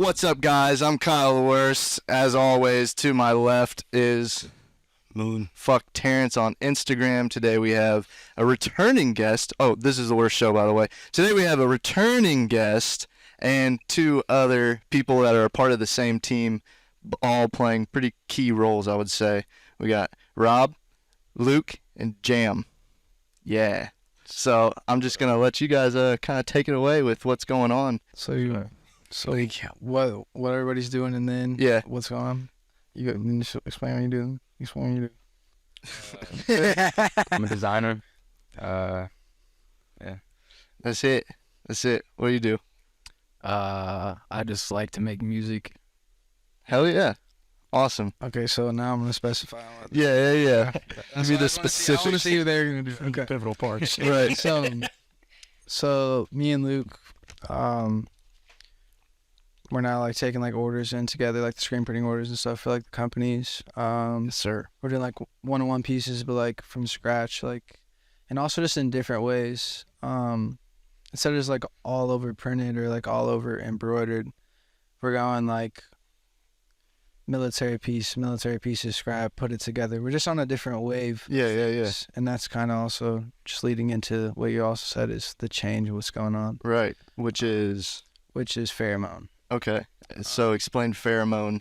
What's up, guys? I'm Kyle the Worst. As always, to my left is Moon. Fuck Terrence on Instagram. Today we have a returning guest. Oh, this is the worst show, by the way. Today we have a returning guest and two other people that are a part of the same team, all playing pretty key roles, I would say. We got Rob, Luke, and Jam. Yeah. So I'm just going to let you guys kind of take it away with what's going on. What everybody's doing, and then what's going on? You explain what you do. Explain what you do. I'm a designer. Yeah. That's it. What do you do? I just like to make music. Hell yeah. Awesome. Okay, so now I'm gonna specify. Yeah. Give me the specifics. I want to see what they're gonna do. Okay. Pivotal parts. Right. So me and Luke, we're now like taking like orders in together, like the screen printing orders and stuff for like the companies. Yes, sir. We're doing like one-on-one pieces, but like from scratch, like, and also just in different ways. Instead of just like all over printed or like all over embroidered, we're going like military pieces, scrap, put it together. We're just on a different wave. Yeah. And that's kind of also just leading into what you also said is the change of what's going on. Right. Which is Pheromone. okay. So explain Pheromone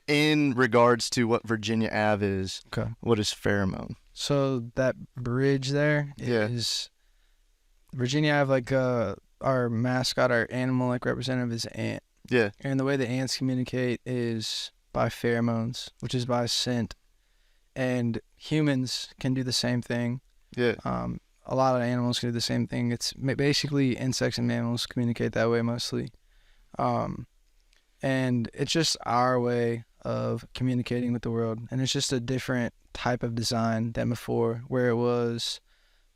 in regards to what Virginia Ave is. Okay. What is Pheromone? So that bridge there is Virginia Ave, like our mascot, our animal like representative is ant. Yeah. And the way the ants communicate is by pheromones, which is by scent. And humans can do the same thing. Yeah. A lot of animals can do the same thing. It's basically insects and mammals communicate that way mostly. And it's just our way of communicating with the world. And it's just a different type of design than before, where it was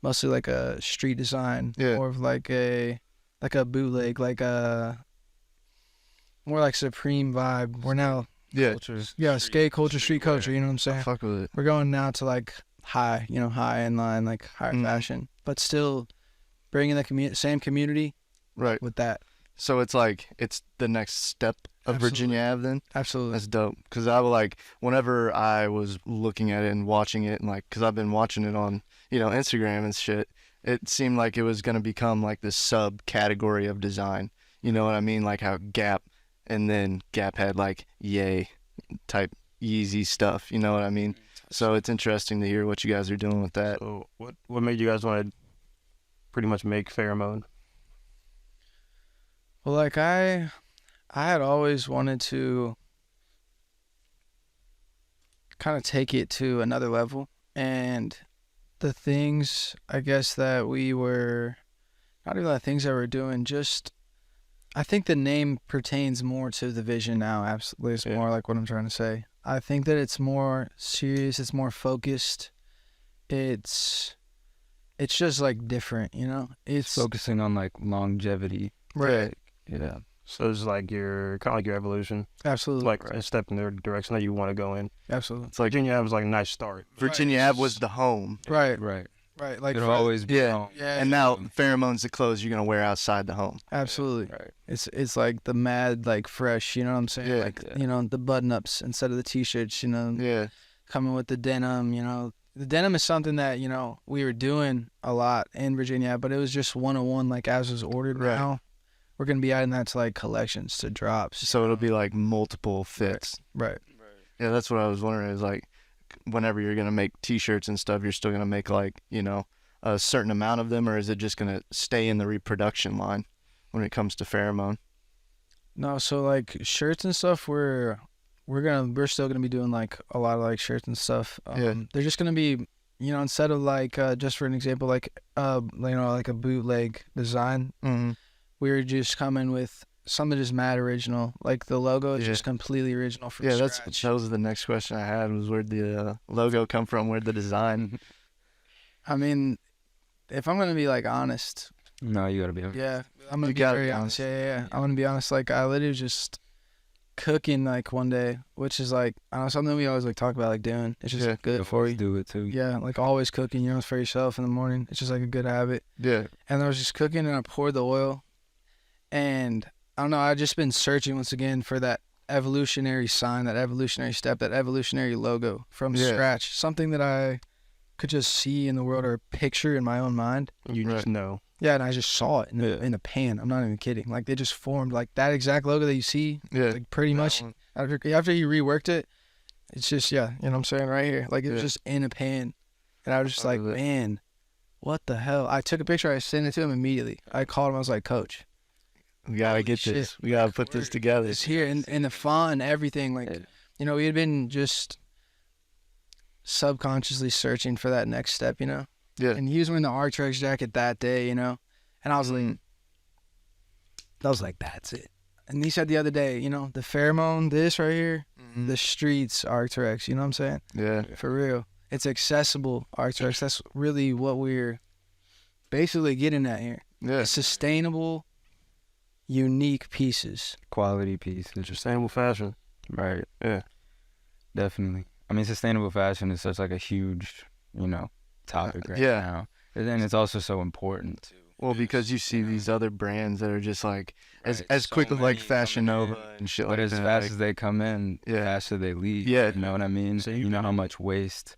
mostly like a street design, more of like a bootleg, like a more like Supreme vibe. We're now skate culture, street culture. You know what I'm saying? I fuck with it. We're going now to like high in line, like higher fashion, but still bringing the same community, right, with that. So it's like it's the next step of Virginia Ave then? Absolutely. That's dope. Because I was like, whenever I was looking at it and watching it, and like, because I've been watching it on, Instagram and shit, it seemed like it was going to become like this subcategory of design. You know what I mean? Like how Gap, and then Gap had like Yay type Yeezy stuff. You know what I mean? So it's interesting to hear what you guys are doing with that. So what made you guys want to pretty much make Pheromone? Well, like I had always wanted to kind of take it to another level, and the things I guess that we were, not even the things that we're doing, just I think the name pertains more to the vision now. Absolutely, it's more like what I'm trying to say. I think that it's more serious, it's more focused, it's just like different, It's focusing on like longevity. Right. Yeah. So it's like your kind of like your evolution. Absolutely. Like a step in the direction that you want to go in. Absolutely. It's like Virginia Ave was like a nice start. Virginia Ave was the home. Right. Like it'll always be home. Yeah. And now Pheromone's the clothes you're gonna wear outside the home. Absolutely. Right. It's like the mad, like fresh, you know what I'm saying? Yeah. Like, the button ups instead of the t-shirts, Yeah. coming with the denim, The denim is something that, we were doing a lot in Virginia, but it was just one-on-one, like as was ordered. Right. Now we're going to be adding that to like collections, to drops. So it'll be like multiple fits. Right. Yeah, that's what I was wondering. Is like, whenever you're gonna make T-shirts and stuff, you're still gonna make like a certain amount of them, or is it just gonna stay in the reproduction line when it comes to Pheromone? No, so like shirts and stuff, we're still gonna be doing like a lot of like shirts and stuff. They're just gonna be, instead of like just for an example, like like a bootleg design. Mm-hmm. We were just coming with something just mad original. Like the logo is just completely original from scratch. That was the next question I had, was where'd the logo come from? Where'd the design? I mean, if I'm gonna be like honest. No, you gotta be honest. Yeah, I'm gonna be very honest. Yeah. I'm gonna be honest. Like I literally just cooking like one day, which is like, I don't know, something we always like talk about like doing. It's just good before you do it too. Yeah, like always cooking, for yourself in the morning. It's just like a good habit. Yeah. And I was just cooking and I poured the oil, and I don't know. I've just been searching once again for that evolutionary sign, that evolutionary step, that evolutionary logo from scratch. Something that I could just see in the world or picture in my own mind. You just know. Yeah, and I just saw it in the pan. I'm not even kidding. Like, they just formed like that exact logo that you see. Yeah. Like, pretty much after you reworked it, it's just, you know what I'm saying, right here. Like, it was just in a pan. And I was just like, man, what the hell? I took a picture. I sent it to him immediately. I called him. I was like, Coach, We gotta get this. We gotta put this together. it's here. And the font and everything. Like, you know, we had been just subconsciously searching for that next step, you know? Yeah. And he was wearing the Artrex jacket that day, you know? And I was like, that's it. And he said the other day, you know, the pheromone, this right here, the streets Artrex, you know what I'm saying? Yeah. For real. It's accessible Artrex. That's really what we're basically getting at here. Yeah. Sustainable, unique pieces. Quality pieces. Sustainable fashion. Right. Yeah. Definitely. I mean, sustainable fashion is such like a huge, you know, topic right now. And then it's also so important too. Well, because you see these other brands that are just like as So quick as like many Fashion coming Nova in, and shit But like as that. fast like, as they come in, faster they leave. Yeah. You know what I mean? So you know how much waste.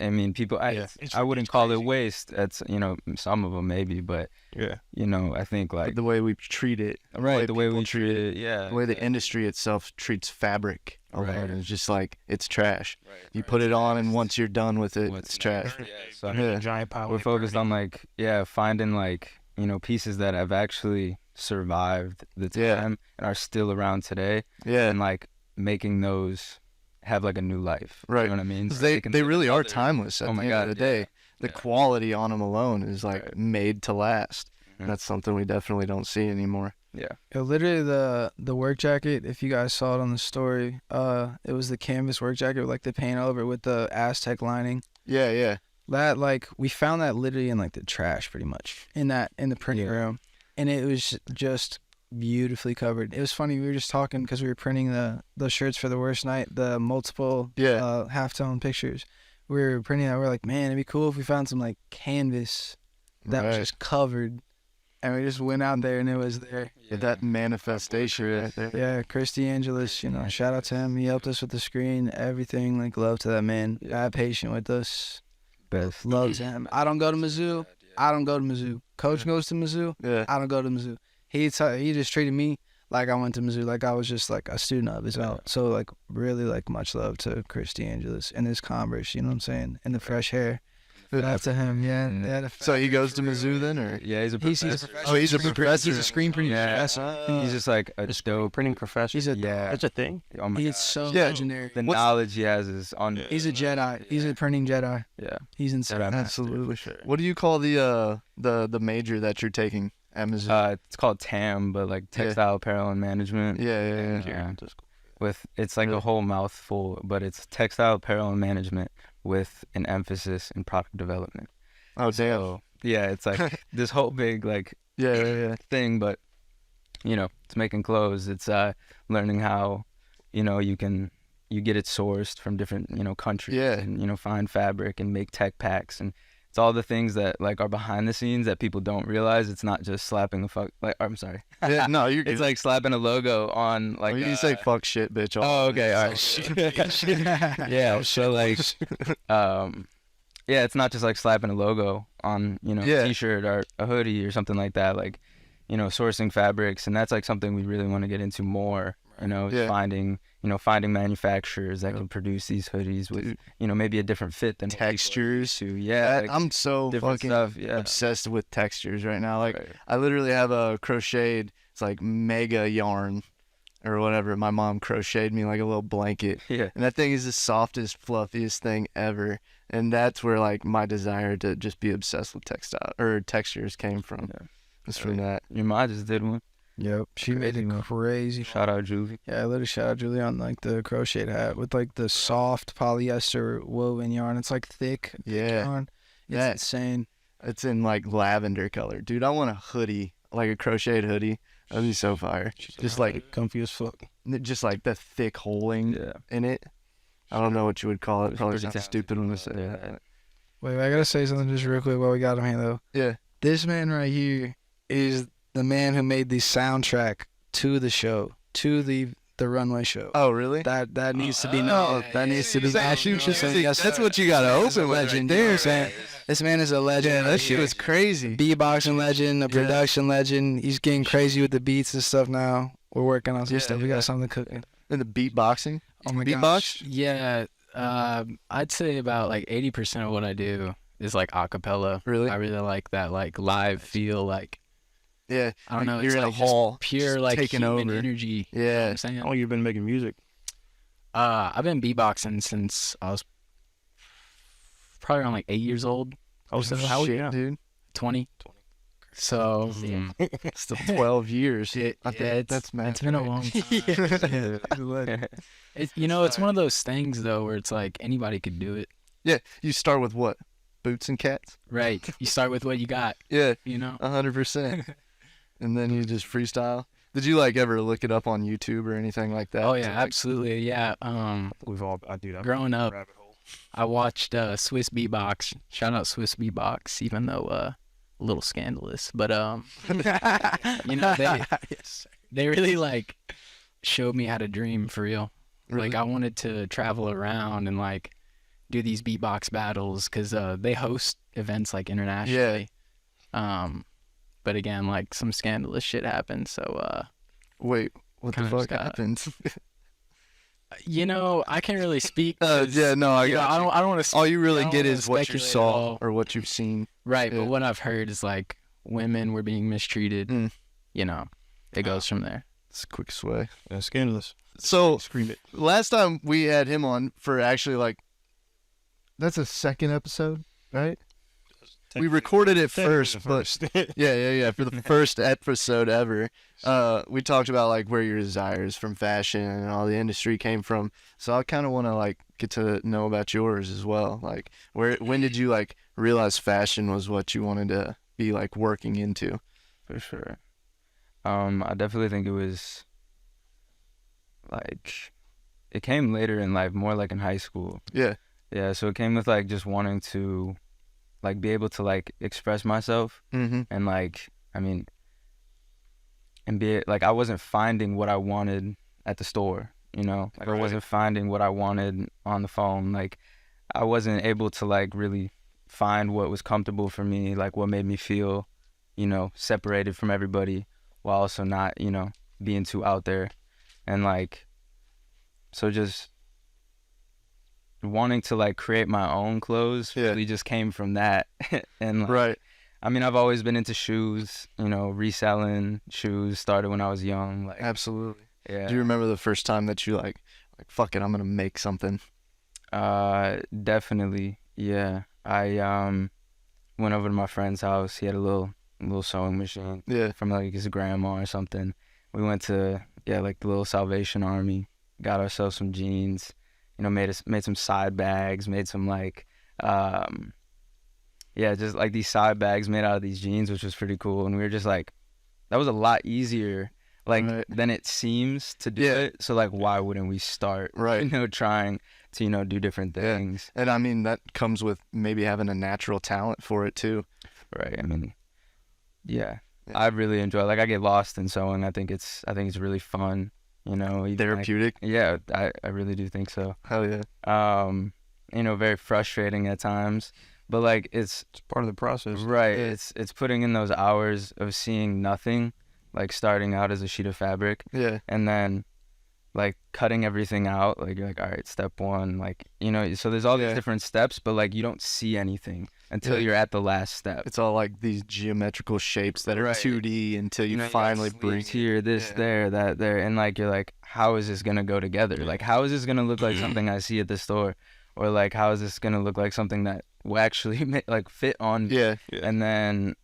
I mean, people. I It's wouldn't call it crazy. waste. That's, you know, some of them maybe, but Yeah. you know, I think but like the way we treat it, the way people we treat it. Yeah. the way the industry itself treats fabric. Right. It's just like it's trash. You put it on, and once you're done with it, it's trash. So Yeah. Giant pile. we're focused on like finding like, you know, pieces that have actually survived the time and are still around today, Yeah. and like making those have like a new life. Right. You know what I mean? 'Cause So they can they take really are another- timeless at Oh the my end God, of the day. The yeah. quality on them alone is like Right. made to last. Mhm. That's something we definitely don't see anymore. Yeah. Yo, literally the work jacket, if you guys saw it on the story, it was the canvas work jacket with like the paint over it with the Aztec lining. Yeah, yeah. That, like, we found that literally in like the trash pretty much in the printing room, and it was just beautifully covered. It was funny, we were just talking because we were printing the shirts for the worst night, the multiple halftone pictures. We were printing that. We're like, man, it'd be cool if we found some like canvas that was Right. just covered, and we just went out there and it was there. Yeah, that manifestation right there. Yeah, Christy Angelis, you know, shout out to him. He helped us with the screen, everything. Like, love to that man. That patient with us. Best. Love to him. I don't go to Mizzou. I don't go to Mizzou. Coach goes to Mizzou. Yeah. I don't go to Mizzou. He just treated me like I went to Mizzou, like I was just like a student of his own. So like really like much love to Christy Angelis and his Converse, you know what I'm saying? And the fresh hair. That's to him, yeah. Yeah. So he goes to Mizzou then, or Yeah, he's a He's professor. a oh, he's a professor. He's a screen printing professor. He's just like a dope. Printing profession. He's a That's a thing. Oh my he's God. so Yeah. legendary. The What's- knowledge he has is on. He's a Jedi. He's a printing Jedi. Yeah. He's insane. Jedi master, Absolutely. for sure. What do you call the major that you're taking at Mizzou? It's called TAM, but like textile apparel and management. yeah. Yeah. It's like a whole mouthful, but it's textile apparel and management with an emphasis in product development. Oh damn. So, yeah, it's like this whole big like Yeah. thing, but you know, it's making clothes. It's learning how, you know, you get it sourced from different, you know, countries. Yeah. And, you know, find fabric and make tech packs, and it's all the things that like are behind the scenes that people don't realize. It's not just slapping I'm sorry. Yeah. No, you're good. It's like slapping a logo on like. you can say fuck shit, bitch. Oh, okay, all right. Yeah, so like, yeah, it's not just like slapping a logo on, you know, a t-shirt or a hoodie or something like that. Like, you know, sourcing fabrics, and that's like something we really want to get into more. You know, finding manufacturers that can produce these hoodies with, you know, maybe a different fit than textures. Yeah, like I'm so different fucking stuff. Yeah, obsessed with textures right now. Like I literally have a crocheted, it's like mega yarn or whatever. My mom crocheted me like a little blanket. Yeah. And that thing is the softest, fluffiest thing ever. And that's where like my desire to just be obsessed with textures came from. Yeah. It's from that. Your mom just did one. Yep. She made it crazy. Shout out Julie. Yeah, I literally shout out Julie on like the crocheted hat with like the soft polyester woven yarn. It's like thick yarn. It's That- insane. It's in like lavender color. Dude, I want a hoodie, like a crocheted hoodie. That'd be so fire. Just like comfy as fuck. just like the thick holing in it. I don't know what you would call it. Probably pretty sounds talented. stupid when I say that. Wait, I gotta say something just real quick while we got him here though. Yeah. This man right here is the man who made the soundtrack to the show, to the runway show. Oh, really? That needs to be no. that needs to be. That's what you got to open with. Legend there, man. This man is a legend. Yeah, that shit was crazy. Beatboxing legend, a production legend. He's getting crazy with the beats and stuff now. We're working on some stuff. We got something cooking. And the beatboxing. Oh my Beatbox? gosh. Yeah, I'd say about like 80% of what I do is like a cappella. Really? I really like that like live feel, like Yeah. I don't know, You're it's in like a hall, just pure just like taking human over. energy. You know Yeah. what I'm saying? How long you been making music? I've been beatboxing since I was probably around like 8 years old. Oh, So how old are you now? dude. 20. So Still 12 years. That's mad. it's been a long time. It's one of those things though where it's like anybody could do it. Yeah. You start with what? Boots and cats? Right. You start with what you got, Yeah. 100%. And then you just freestyle. Did you like ever look it up on YouTube or anything like that? Oh yeah, To, like, absolutely. Yeah. I do that. Growing up, Rabbit hole. I watched Swiss Beatbox. Shout out Swiss Beatbox, even though a little scandalous. But they really like showed me how to dream for real. Really? Like I wanted to travel around and like do these beatbox battles because they host events like internationally. But again, like some scandalous shit happened. So Wait, what the kinda fuck just got- happened? I can't really speak. 'cause, Yeah, no, I you know, got I don't want to. all you really I don't get wanna is what you speculate at saw all. or what you've seen. Right, Yeah. but what I've heard is like women were being mistreated. Mm. It goes from there. It's a quick sway. Yeah, scandalous. So Scream it. last time we had him on for actually like, that's a second episode, right? We recorded it first, but yeah, for the first episode ever, we talked about like where your desires from fashion and all the industry came from. So I kind of want to like get to know about yours as well. Like when did you like realize fashion was what you wanted to be like working into? For sure. I definitely think it was like it came later in life, more like in high school. Yeah. Yeah, so it came with like just wanting to like be able to like express myself Mm-hmm. and like and be like I wasn't finding what I wanted at the store, like I wasn't finding what I wanted on the phone. Like I wasn't able to like really find what was comfortable for me, like what made me feel, separated from everybody while also not, being too out there. And like so just wanting to like create my own clothes really just came from that. And like, Right. I mean, I've always been into shoes, reselling shoes started when I was young. Like, Absolutely. yeah. Do you remember the first time that you like fuck it, I'm gonna make something? Definitely. Yeah. I went over to my friend's house. He had a little sewing machine Yeah. from like his grandma or something. We went to like the little Salvation Army, got ourselves some jeans, made some side bags, made some like just like these side bags made out of these jeans, which was pretty cool. And we were just like, that was a lot easier than it seems to do it. So like, why wouldn't we start, trying to, do different things. And I mean, that comes with maybe having a natural talent for it too. Right. I mean, I really enjoy, like I get lost in sewing. I think it's really fun, even, Therapeutic. like, I really do think so. Hell yeah. Very frustrating at times, but like it's part of the process. right. Yeah. It's putting in those hours of seeing nothing, like starting out as a sheet of fabric Yeah. and then like cutting everything out. Like you're like, all right, step one, like, so there's all these different steps, but like you don't see anything until you're at the last step. It's all like these geometrical shapes that are 2D until you finally bring it. here, this, there, that, there, and like you're like, how is this gonna go together? Like, how is this gonna look like something I see at the store, or like, how is this gonna look like something that will actually like fit on? Yeah. And then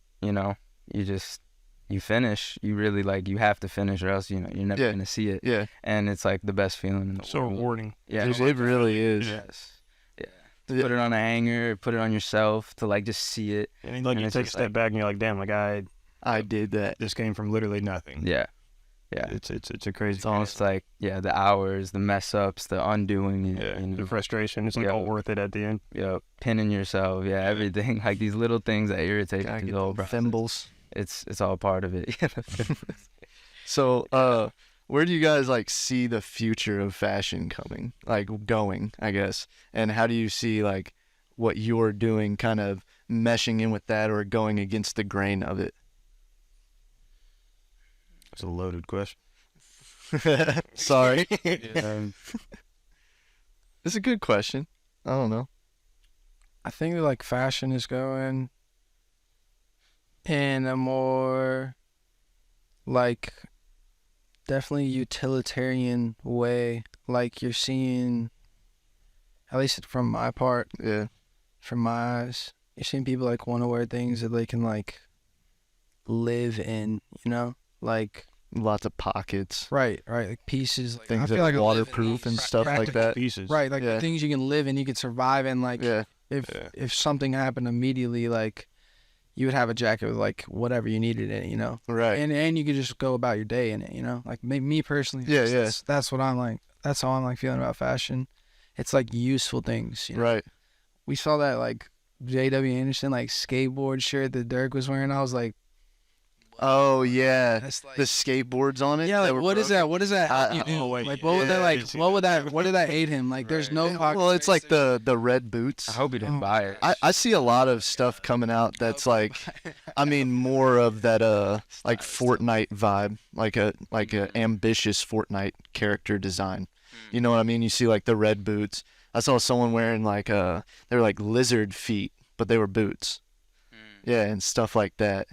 you finish. You really like you have to finish, or else you're never gonna see it. Yeah. And it's like the best feeling in the So world. rewarding. Yeah, Dude, it really is. Yes. Yeah. Put it on a hanger, put it on yourself to like just see it. And like And you it's take a just step like- back and you're like, damn, like I did that. this came from literally nothing. Yeah. Yeah. It's a crazy. It's almost like the hours, the mess ups, the undoing it, the frustration. It's like all worth it at the end. pinning yourself, everything, like these little things that irritate Gotta you get the whole them process. thimbles. It's all part of it. So, where do you guys like see the future of fashion going, I guess? And how do you see like what you're doing kind of meshing in with that or going against the grain of it? That's a loaded question. Sorry. Um, It's a good question. I don't know. I think that like fashion is going in a more like definitely utilitarian way. Like you're seeing, at least from my part, Yeah. from my eyes, you're seeing people like want to wear things that they can like live in, you know, like Lots of pockets. right, like pieces, like, Things I that feel like are I live in waterproof and these stuff like practical- that. pieces. Right, like Yeah. things you can live in, you can survive in. Like Yeah. Yeah. if something happened immediately, like you would have a jacket with like whatever you needed in it, you know. Right. And you could just go about your day in it, you know. Like me personally, Yeah, yeah. that's what I'm like. That's how I'm like feeling about fashion. It's like useful things, you know? Right. We saw that like J.W. Anderson like skateboard shirt that Dirk was wearing. I was like, Oh yeah. that's like The skateboards on it. yeah, that like were what is broken? that? What does that help you do? oh, wait, Like what would yeah, that I like? did see What would that. that? What did that aid him? Like there's no pocket Well, it's space, like there's- the red boots. I hope he didn't Oh, buy it. I see a lot of stuff coming out that's like, I mean, more of that like Fortnite vibe, like a ambitious Fortnite character design. You know what I mean? You see like the red boots. I saw someone wearing like they were like lizard feet, but they were boots. Yeah, and stuff like that.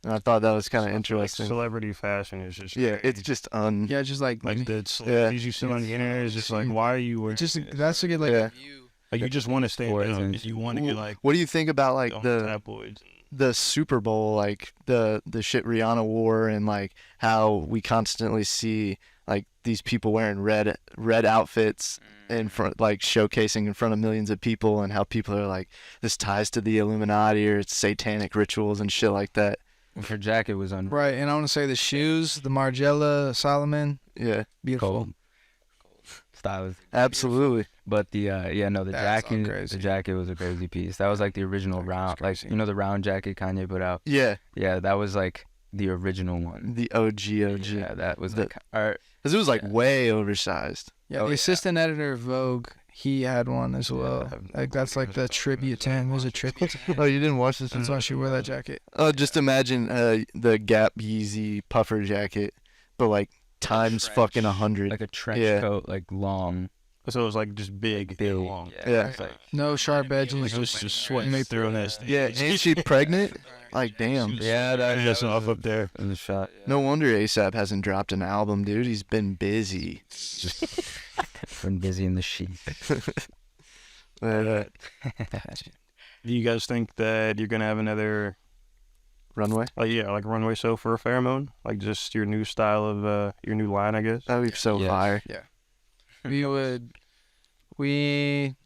And I thought that was kind of Like interesting. celebrity fashion is just Yeah, crazy. it's just yeah, just like like the celebrities you see on the internet is just like, why are you wearing just this? that's to get like Yeah. a view. Like, you just want to stand Sports out and- and you want to get like What do you think about like on the tabloids. the Super Bowl, like the shit Rihanna wore, and like how we constantly see like these people wearing red outfits in front, like showcasing in front of millions of people, and how people are like, this ties to the Illuminati or it's satanic rituals and shit like that. Her jacket was on Right, and I want to say the shoes, the Margiela Solomon, Yeah, beautiful. cold. Style. absolutely. But the the That's all jacket, crazy. the jacket was a crazy piece. That was like the original round, like crazy. you know the round jacket Kanye put out. Yeah, Yeah, that was like the original one. the OG. Yeah, that was The- like art. Because it was like Yeah. way oversized. Yeah, Oh, the yeah. assistant editor of Vogue, he had one as well. I have no Like that's clue like what the you're talking tribute to him. It was a tribute to him. Oh, you didn't watch this? That's why she wore that jacket. Oh, just imagine the Gap Yeezy puffer jacket, but like times trench. fucking 100. Like a trench Yeah. coat, like long. So it was like just big and long. Yeah. It's like, No sharp edges. Like it was just sweating through on that stage. Yeah, ain't she pregnant? Like, damn. yeah, That's off up there. in the shot. No wonder ASAP hasn't dropped an album, dude. He's been busy. Been busy in the sheet. But, Do you guys think that you're gonna have another runway? like runway show for a pheromone? Like just your new style of your new line, I guess? That would be so Yes. fire.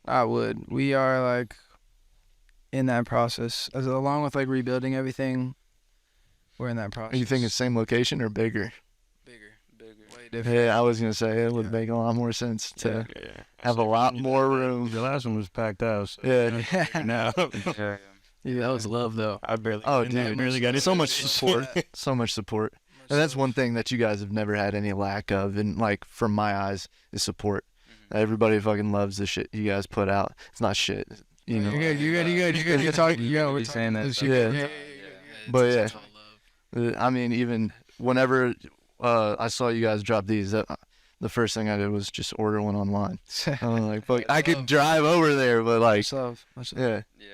I would. We are like in that process. Along with like rebuilding everything, we're in that process. Are you thinking same location or bigger? Bigger, way different. Yeah, I was gonna say it would Yeah. make a lot more sense to Yeah. have a lot more room. The last one was packed out. So Yeah. now Yeah. Dude, that was love though. I barely. Oh, I dude, barely got so into much it. support, so much support, and that's one thing that you guys have never had any lack of, and like from my eyes, is support. Everybody fucking loves the shit you guys put out. It's not shit, you know. You're good. You're talking. Yeah, we're He's saying that talking- stuff. Yeah. But yeah. It's all love. I mean, even whenever I saw you guys drop these, the first thing I did was just order one online. I was like, fuck, I could drive over there, but like, Much love. Much love. yeah,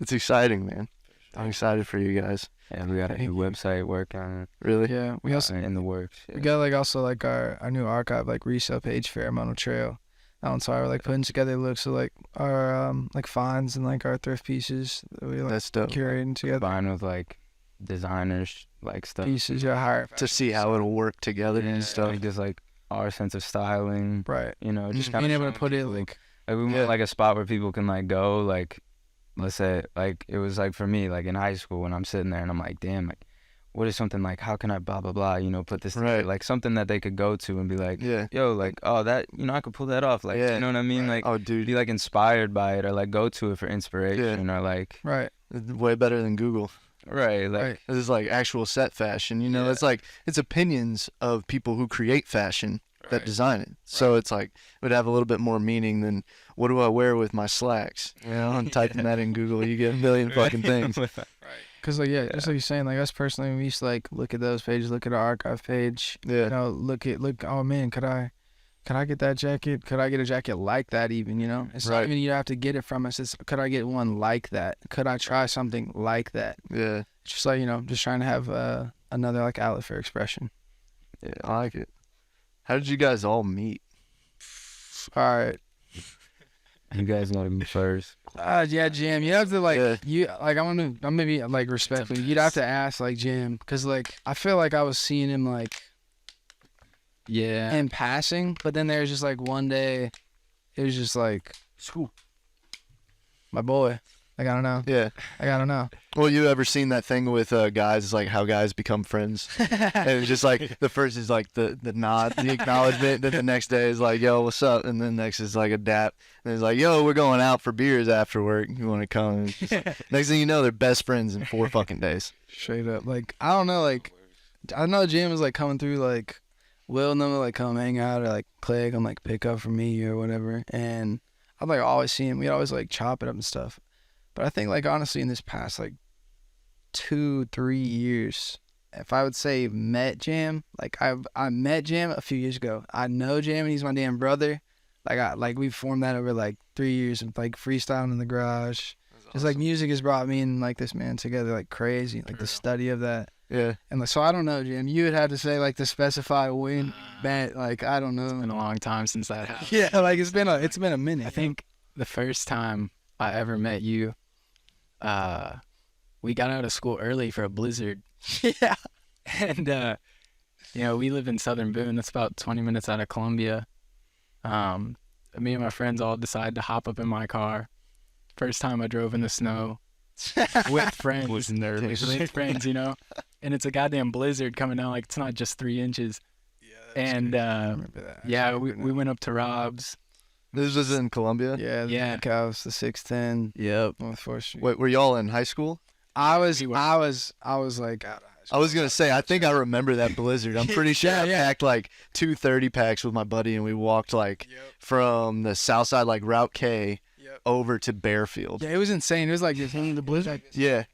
it's exciting, man. I'm excited for you guys. Yeah, we got a new website working on Really? Yeah, we also in the works. we got like also like our new archive like resale page, Pheromonal Trail. That one's why we're like putting together looks of like our like finds and like our thrift pieces that we like That's dope. curating together. Combined with like designers, like stuff. Pieces, yeah, higher To see how it'll work together and stuff. Like just like our sense of styling. right. You know, just Mhm. kind Being of able to put it like Like we want Yeah. like a spot where people can like go, like let's say like it was like for me, like in high school when I'm sitting there and I'm like, damn, like what is something like how can I blah blah blah, you know, put this together? Right. Like something that they could go to and be like, Yeah. yo, like, oh that you know, I could pull that off. Like Yeah. you know what I mean? Like Oh, dude, be like inspired by it or like go to it for inspiration or like right. way better than Google. Right. Like, Right. This is like actual set fashion, you know. Yeah. It's like it's opinions of people who create fashion that Right. design it. So it's like it would have a little bit more meaning than what do I wear with my slacks? You know, and typing that in Google, you get a million fucking things. Cause like just like you're saying, like us personally, we used to like look at those pages, look at our archive page, Yeah. you know, look. Oh man, could I get that jacket? Could I get a jacket like that? Even, you know, it's Right. not even you have to get it from us. It's could I get one like that? Could I try something like that? Yeah. Just like, you know, just trying to have another like outlet for expression. Yeah, I like it. How did you guys all meet? All right. you guys know me first. Yeah, Jim. You have to like Yeah. I'm gonna be like respectful. You'd have to ask like Jim, cause like I feel like I was seeing him like Yeah. in passing, but then there's just like one day, it was just like, my boy. Like I don't know. Yeah. Like I don't know. Well, you ever seen that thing with guys, like how guys become friends? And it's just like the first is like the nod, the acknowledgement. Then the next day is like, yo, what's up? And then next is like a dap. And it's like, yo, we're going out for beers after work. You want to come? And it's just like- next thing you know, they're best friends in 4 fucking days. Straight up. Like I don't know. Like I know Jim was like coming through. Like Will and them would like come hang out or like Clegg and like pick up for me or whatever. And I'd like always see him. We'd always like chop it up and stuff. But I think like honestly in this past like 2-3 years, if I would say met Jam, like I met Jam a few years ago. I know Jam and he's my damn brother. Like we formed that over like 3 years of like freestyling in the garage. Just like music has brought me and like this man together like crazy. Like the study of that. Yeah. And like so I don't know, Jam. You would have to say like to specify when met. Like I don't It's been know. a long time since that happened. Yeah, like it's been a minute. I think the first time I ever met you, we got out of school early for a blizzard. Yeah. And, you know, we live in Southern Boone. That's about 20 minutes out of Columbia. Me and my friends all decided to hop up in my car. First time I drove in the snow with friends. Blizzing early. With friends, you know. And it's a goddamn blizzard coming down. Like, it's not just 3 inches. And, remember that. yeah, we went up to Rob's. This was in Columbia? Yeah, the Yeah. Big House, the 610, Yep. North 4th Street. Wait, were y'all in high school? I was like out of high school. I was going to say, I think I remember that blizzard. I'm pretty sure I packed like 2 30-packs with my buddy, and we walked like from the south side, like Route K, over to Bearfield. Yeah, it was insane. It was like this the blizzard. Yeah.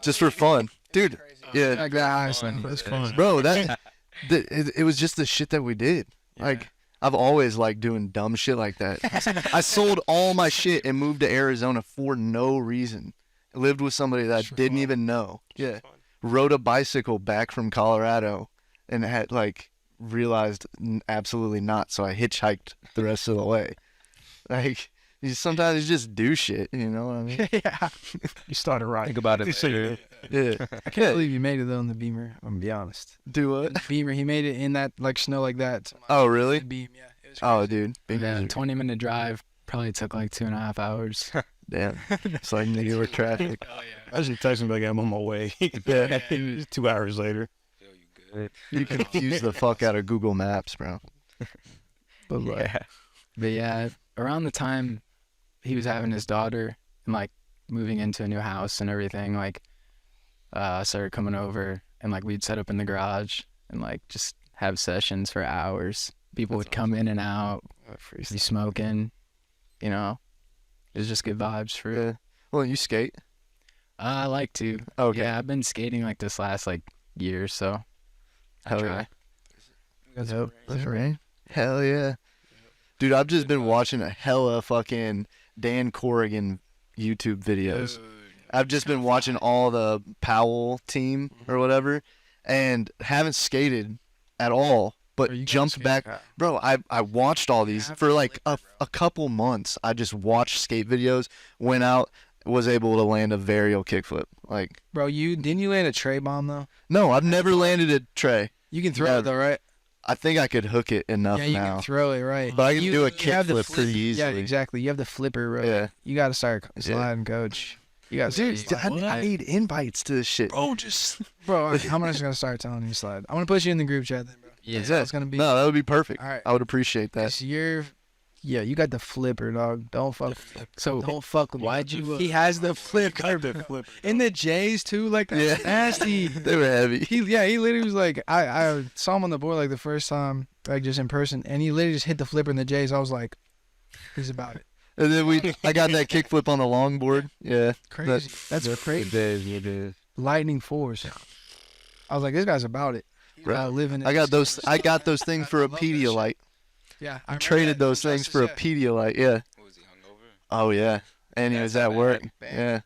Just for fun. Dude, yeah. Like that high stuff. It was fun. Bro, it was just the shit that we did. Like, I've always liked doing dumb shit like that. I sold all my shit and moved to Arizona for no reason. Lived with somebody that I didn't even know. Yeah. Rode a bicycle back from Colorado and had like realized absolutely not. So I hitchhiked the rest of the way. Like, sometimes you just do shit, you know what I mean? Yeah. You started right. Think about it later. Yeah. I can't believe you made it though in the Beamer. I'm gonna be honest. Do what? Beamer, he made it in that like snow like that. Oh, really? The beam, yeah. It was Oh, dude. Big Yeah, blizzard. 20-minute drive. Probably took like 2.5 hours. Damn. It's like New York traffic. I was just texting me like I'm on my way. Yeah. It was 2 hours later. You confuse the fuck out of Google Maps, bro. But like, But yeah, around the time he was having his daughter and like moving into a new house and everything, like I started coming over and like we'd set up in the garage and like just have sessions for hours. People would come in and out, be smoking, you know. It was just good vibes for it. Yeah. Well, you skate? I like to. Okay. Yeah, I've been skating like this last like year or so. I Hell try. yeah. That's right. Hell yeah. Dude, I've just been watching a hella fucking Dan Corrigan YouTube videos. I've just been watching all the Powell team or whatever and haven't skated at all, but jumped back. Bro, I watched all these for like a couple months. I just watched skate videos, went out, was able to land a varial kickflip. Like, bro, didn't you land a tray bomb though? no, I've never landed a tray. You can throw Yeah. it though, right? I think I could hook it enough Yeah, you now. can throw it, right? But I can do a you have the kickflip pretty easily. Yeah, exactly. You have the flipper, right? Yeah. You got to start sliding, coach. You got to Dude, I need invites to this shit. Oh, just Bro, all right, how much is going to start telling you slide? I'm going to put you in the group chat then, bro. Yeah. It's going to be No, that would be perfect. All right. I would appreciate that. it's your Yeah, you got the flipper, dog. Don't fuck. So Don't fuck with me. why'd you? He has the flipper. In the J's too, like that's nasty. They were heavy. He literally was like, I saw him on the board like the first time, like just in person, and he literally just hit the flipper in the J's. I was like, he's about it. And then I got that kickflip on the longboard. Yeah. Crazy. That's crazy. It is. Lightning force. I was like, this guy's about it. Right. Living. I got those things for a Pedialyte. Yeah, I traded those things for a Pedialyte. Yeah. Was he hungover? Oh yeah. And he was at work. Yeah.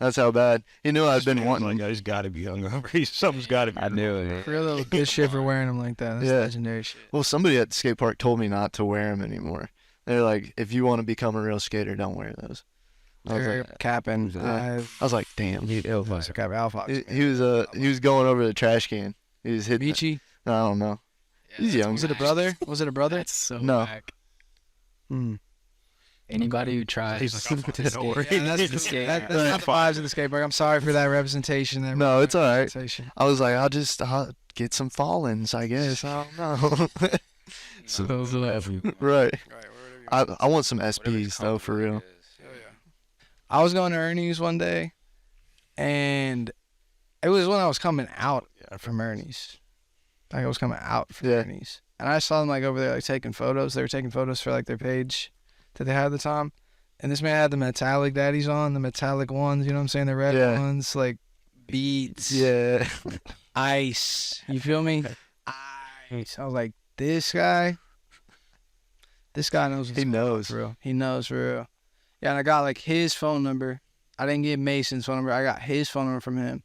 That's how bad. He knew I'd been wanting. Like, he's got to be hungover. Something's got to be. I knew it. Real little good shit for wearing them like that. That's Yeah. legendary shit. Well, somebody at the skate park told me not to wear them anymore. They're like, if you want to become a real skater, don't wear those. I was like, Capping. I was like, damn. Cap Alpha. He was going over the trash can. He was hitting. Beachy. I don't know. He's young. Was it a brother? Was it a brother? That's so No. whack. Hmm. Anybody who tries. He's like, I'm fucking to don't worry. skate- Yeah, that's the skate- That's not the vibes of the skate park. I'm sorry for that representation. No, it's all right. representation. I was like, I'll get some fallens, I guess. I don't know. Right. I want some SPs though, for real. I was going to Ernie's one day, and it was when I was coming out from Ernie's. Like I was coming out from Yeah. Ernie's, and I saw them like over there like taking photos. They were taking photos for like their page that they had at the time, and this man had the metallic daddies on, the metallic ones. You know what I'm saying? The red Yeah. ones, like Beats, Yeah. Ice. You feel me? Ice. I was like, this guy knows. What's He going on knows. for real. He knows for real. Yeah, and I got like his phone number. I didn't get Mason's phone number. I got his phone number from him.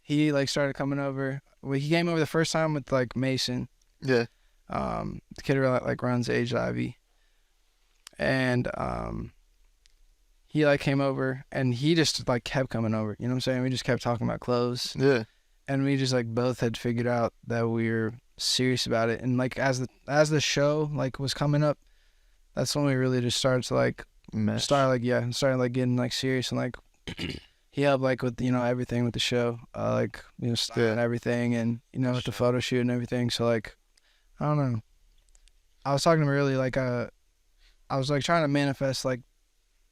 He like started coming over. Well, he came over the first time with like Mason. Yeah. The kid like runs Age Ivy. And he like came over and he just like kept coming over. You know what I'm saying? We just kept talking about clothes. Yeah. And we just like both had figured out that we were serious about it. And like as the show like was coming up, that's when we really just started to like started getting like serious, and like he helped like with everything with the show, like style and everything, and with the photo shoot and everything. So like I don't know, I was talking to him earlier, like I was like trying to manifest like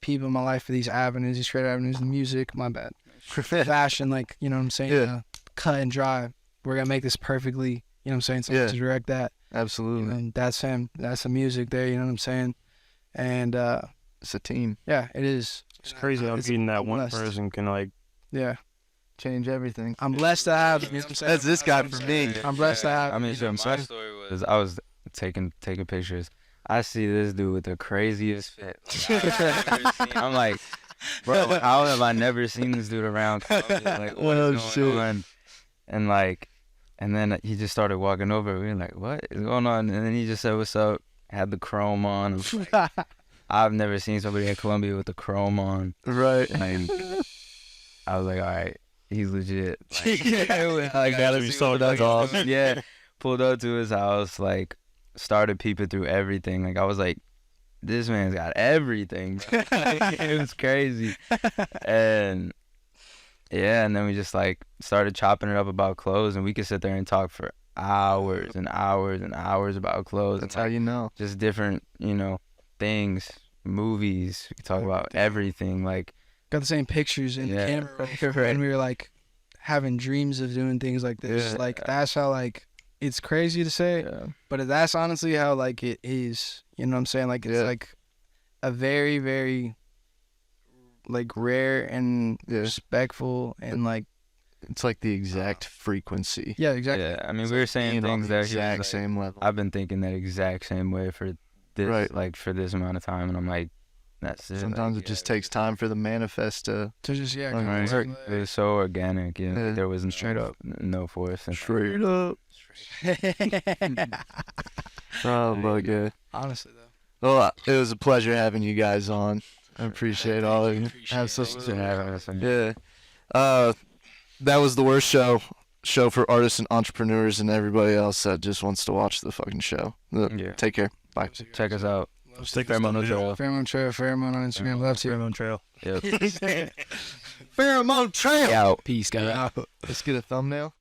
people in my life for these avenues, these creative avenues, the music, my bad, fashion, like what I'm saying, Yeah. Cut and dry. We're gonna make this perfectly, what I'm saying, someone to direct that. Absolutely. And that's him. That's the music there, you know what I'm saying? And It's a team. yeah, it is. It's crazy how being that one blessed. person can like. Yeah. Change everything. I'm blessed to have him, you know what I'm saying? That's this guy for me. I'm blessed to have I him. mean, so my story was I was taking pictures. I see this dude with the craziest fit. Like, I've never seen. I'm like, bro, how have I never seen this dude around? Columbia? Like, what Oh, is shit. going on? And like, and then he just started walking over. We were like, what is going on? And then he just said, "What's up?" Had the chrome on. I was like, I've never seen somebody at Columbia with the chrome on. Right. Like, I was like, all right, he's legit. Like, Yeah. I gotta we see saw what that the fuck- Yeah, pulled up to his house, like, started peeping through everything. Like, I was like, this man's got everything. Bro. It was crazy. And yeah, and then we just like started chopping it up about clothes, and we could sit there and talk for hours and hours and hours about clothes. That's and, how you know. just different, things, movies. We could talk about everything. Like, Got the same pictures in Yeah. the camera. And we were like having dreams of doing things like this. Yeah. Like that's how like it's crazy to say, yeah. but that's honestly how like it is. You know what I'm saying? Like it's Yeah. like a very, very like rare and Yeah. respectful and like It's like the exact frequency. yeah, exactly. Yeah, I mean, we were saying Being on things the that he was exact like, same level. I've been thinking that exact same way for this, Right. like for this amount of time, and I'm like, that's it. Sometimes like, it just takes time for the manifest to To just Right. come Right. together. It was so organic. Yeah, Yeah. there was Straight up. no force. And straight up. Oh, but yeah. Honestly though. Well, it was a pleasure having you guys on. I appreciate all of you. Have so Thanks for having us. yeah. That was the worst show for artists and entrepreneurs and everybody else that just wants to watch the fucking show. Yeah. Take care. Bye. Check us out. Let's take this Pheromone thumbnail. Trail. Pheromone on Instagram. Love to you. Pheromone Trail. Yep. Pheromone Trail. Out. Peace, guys. Let's get a thumbnail.